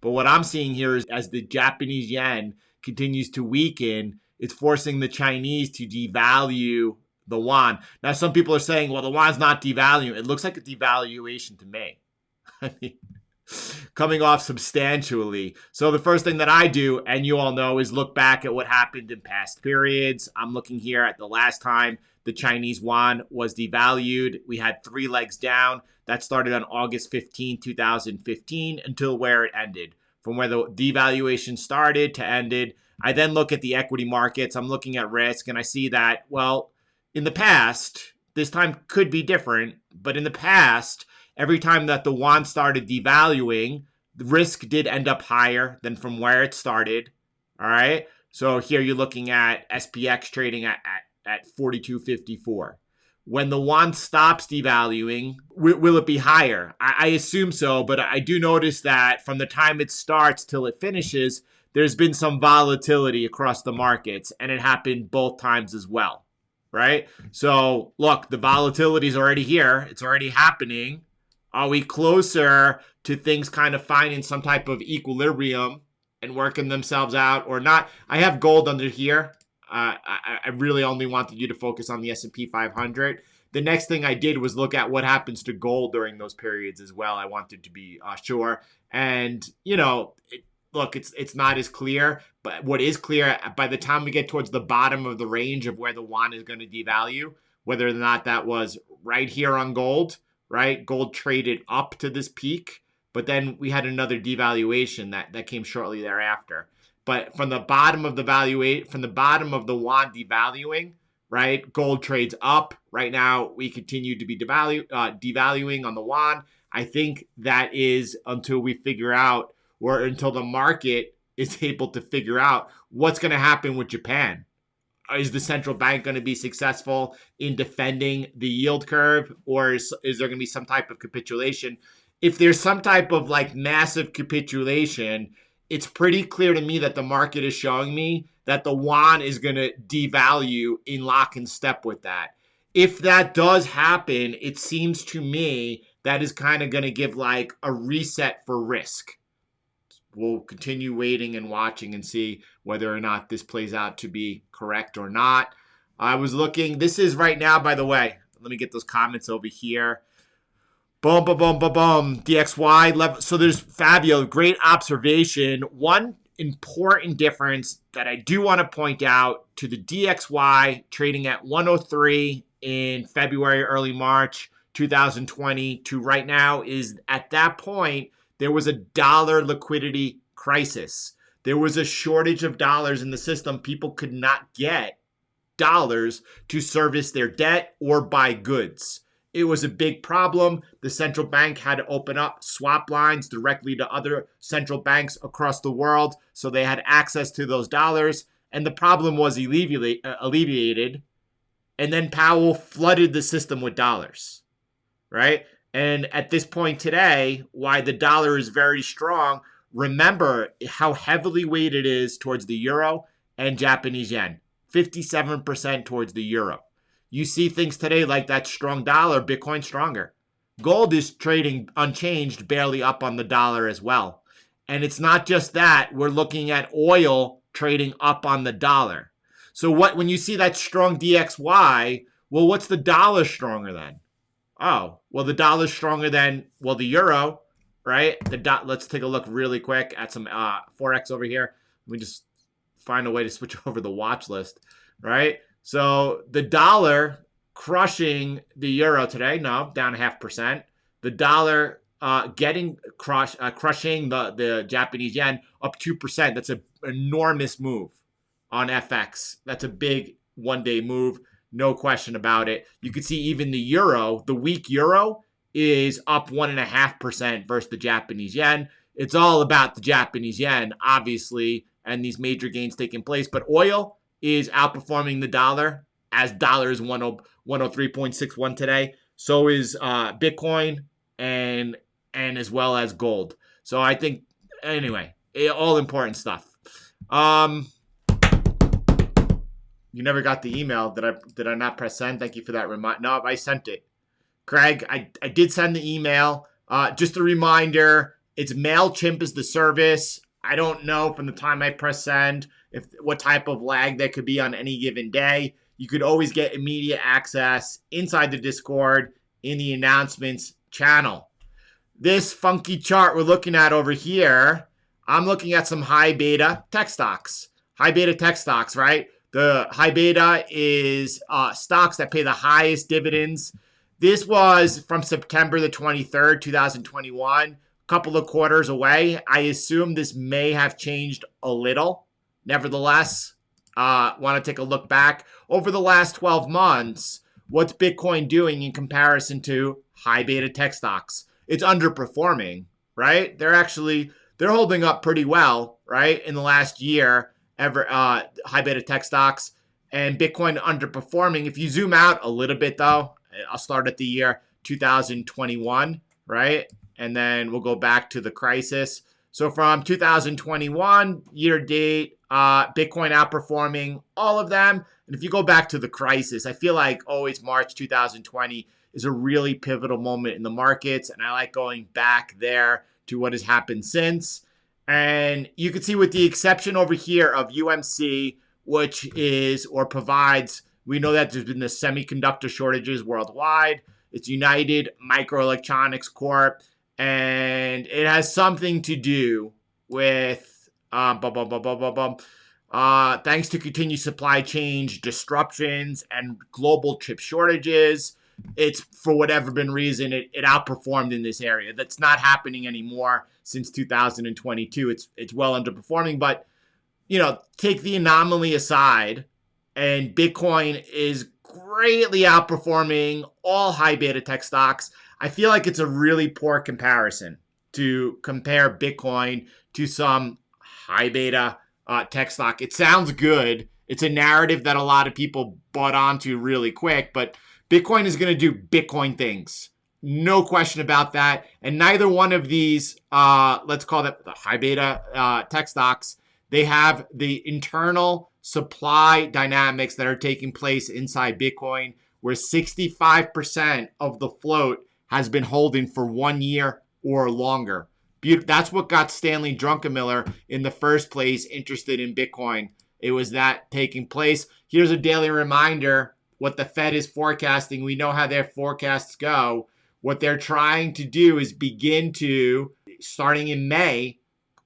But what I'm seeing here is as the Japanese yen continues to weaken, it's forcing the Chinese to devalue the yuan. Now, some people are saying, well, the yuan's not devaluing. It looks like a devaluation to me. I mean, coming off substantially. So the first thing that I do, and you all know, is look back at what happened in past periods. I'm looking here at the last time the Chinese yuan was devalued. We had 3 legs down. That started on August 15, 2015, until where it ended. From where the devaluation started to ended. I then look at the equity markets. I'm looking at risk, and I see that, well, in the past, this time could be different, but in the past, every time that the yuan started devaluing, the risk did end up higher than from where it started. All right. So here you're looking at SPX trading at 42.54. When the yuan stops devaluing, will it be higher? I assume so, but I do notice that from the time it starts till it finishes, there's been some volatility across the markets, and it happened both times as well. Right. So look, the volatility is already here. It's already happening. Are we closer to things kind of finding some type of equilibrium and working themselves out or not? I have gold under here. I really only wanted you to focus on the S&P 500. The next thing I did was look at what happens to gold during those periods as well. I wanted to be sure. And, look, it's not as clear. But what is clear, by the time we get towards the bottom of the range of where the yuan is going to devalue, whether or not that was right here on gold, right? Gold traded up to this peak, but then we had another devaluation that came shortly thereafter. But from the bottom of the yuan devaluing, right? Gold trades up. Right now, we continue to be devaluing on the yuan. I think that is until we figure out, or until the market is able to figure out what's going to happen with Japan. Is the central bank going to be successful in defending the yield curve, or is there going to be some type of capitulation? If there's some type of like massive capitulation, it's pretty clear to me that the market is showing me that the yuan is going to devalue in lock and step with that. If that does happen, it seems to me that is kind of going to give like a reset for risk. We'll continue waiting and watching and see whether or not this plays out to be correct or not. I was looking. This is right now, by the way. Let me get those comments over here. Boom, boom, boom, boom, boom. DXY level. So there's Fabio. Great observation. One important difference that I do want to point out to the DXY trading at 103 in February, early March 2020 to right now is at that point, there was a dollar liquidity crisis. There was a shortage of dollars in the system. People could not get dollars to service their debt or buy goods. It was a big problem. The central bank had to open up swap lines directly to other central banks across the world, so they had access to those dollars, and the problem was alleviated, and then Powell flooded the system with dollars, right? And at this point today, why the dollar is very strong, remember how heavily weighted it is towards the euro and Japanese yen. 57% towards the euro. You see things today like that strong dollar, Bitcoin stronger. Gold is trading unchanged, barely up on the dollar as well. And it's not just that. We're looking at oil trading up on the dollar. So when you see that strong DXY, well, what's the dollar stronger than? Oh, well, the dollar's stronger than, well, the euro, right? Let's take a look really quick at some Forex over here. Let me just find a way to switch over the watch list, right? So the dollar crushing the euro today, no, down 0.5%. The dollar crushing the Japanese yen up 2%. That's an enormous move on FX. That's a big one-day move. No question about it. You can see even the euro, the weak euro, is up 1.5% versus the Japanese yen. It's all about the Japanese yen, obviously, and these major gains taking place. But oil is outperforming the dollar, as dollar is 103.61 today. So is Bitcoin and as well as gold. So I think, anyway, all important stuff. You never got the email. Did I not press send? Thank you for that reminder. No, I sent it. Craig, I did send the email. Just a reminder, It's MailChimp is the service. I don't know from the time I press send if what type of lag there could be on any given day. You could always get immediate access inside the Discord in the announcements channel. This funky chart we're looking at over here, I'm looking at some high beta tech stocks. High beta tech stocks, right? The high beta is stocks that pay the highest dividends. This was from September the 23rd, 2021, a couple of quarters away. I assume this may have changed a little. Nevertheless, want to take a look back over the last 12 months. What's Bitcoin doing in comparison to high beta tech stocks? It's underperforming, right? They're holding up pretty well, right? In the last year, high beta tech stocks and Bitcoin underperforming. If you zoom out a little bit though, I'll start at the year 2021, right? And then we'll go back to the crisis. So from 2021 year to date, Bitcoin outperforming all of them. And if you go back to the crisis, I feel like always March 2020 is a really pivotal moment in the markets. And I like going back there to what has happened since. And you can see with the exception over here of UMC, which is or provides, we know that there's been the semiconductor shortages worldwide. It's United Microelectronics Corp. And it has something to do with thanks to continued supply chain disruptions and global chip shortages. It's for whatever been reason, it outperformed in this area. That's not happening anymore since 2022. It's well underperforming, but take the anomaly aside, and Bitcoin is greatly outperforming all high beta tech stocks. I feel like it's a really poor comparison to compare Bitcoin to some high beta tech stock. It sounds good. It's a narrative that a lot of people bought onto really quick, but Bitcoin is going to do Bitcoin things. No question about that. And neither one of these, let's call them the high beta tech stocks, they have the internal supply dynamics that are taking place inside Bitcoin, where 65% of the float has been holding for 1 year or longer. That's what got Stanley Druckenmiller in the first place interested in Bitcoin. It was that taking place. Here's a daily reminder what the Fed is forecasting. We know how their forecasts go. What they're trying to do is begin to, starting in May,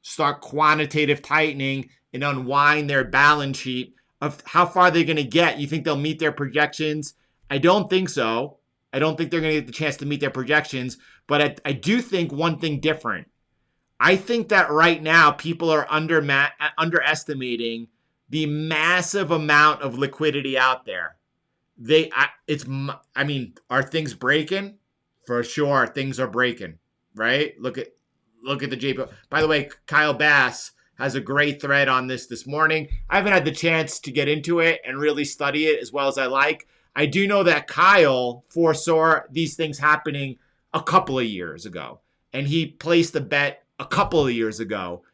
start quantitative tightening and unwind their balance sheet. Of how far they're going to get. You think they'll meet their projections? I don't think so. I don't think they're going to get the chance to meet their projections. But I do think one thing different. I think that right now people are underestimating the massive amount of liquidity out there. Are things breaking? For sure, things are breaking, right? Look at the JP. By the way, Kyle Bass has a great thread on this morning. I haven't had the chance to get into it and really study it as well as I like. I do know that Kyle foresaw these things happening a couple of years ago, and he placed a bet a couple of years ago.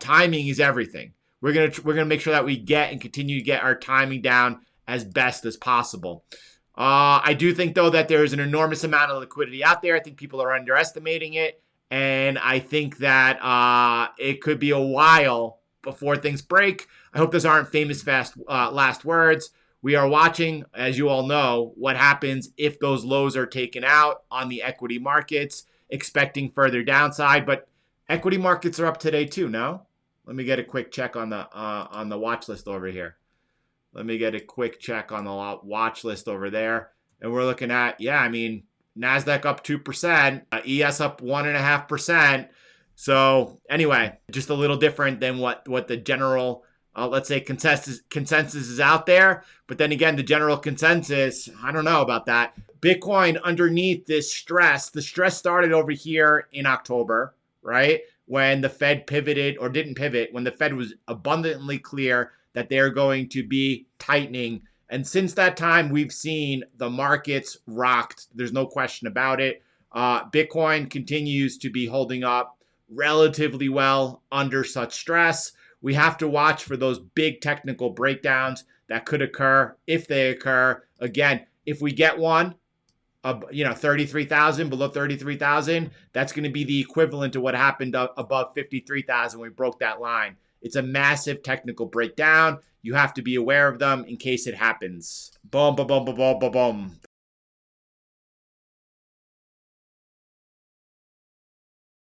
Timing is everything. We're gonna make sure that we get and continue to get our timing down as best as possible. I do think though that there is an enormous amount of liquidity out there. I think people are underestimating it. And I think that it could be a while before things break. I hope those aren't famous last words. We are watching, as you all know, what happens if those lows are taken out on the equity markets, expecting further downside. But equity markets are up today too, no? Let me get a quick check on the watch list over here. Let me get a quick check on the watch list over there. And we're looking at, NASDAQ up 2%, ES up 1.5%. So anyway, just a little different than what the general, let's say consensus is out there. But then again, the general consensus, I don't know about that. Bitcoin underneath this stress, the stress started over here in October, right? When the Fed pivoted or didn't pivot, when the Fed was abundantly clear that they're going to be tightening. And since that time, we've seen the markets rocked. There's no question about it. Bitcoin continues to be holding up relatively well under such stress. We have to watch for those big technical breakdowns that could occur if they occur. Again, if we get one, 33,000, below 33,000, that's going to be the equivalent to what happened above 53,000 when we broke that line. It's a massive technical breakdown. You have to be aware of them in case it happens. Boom, boom, boom, boom, boom, boom, boom.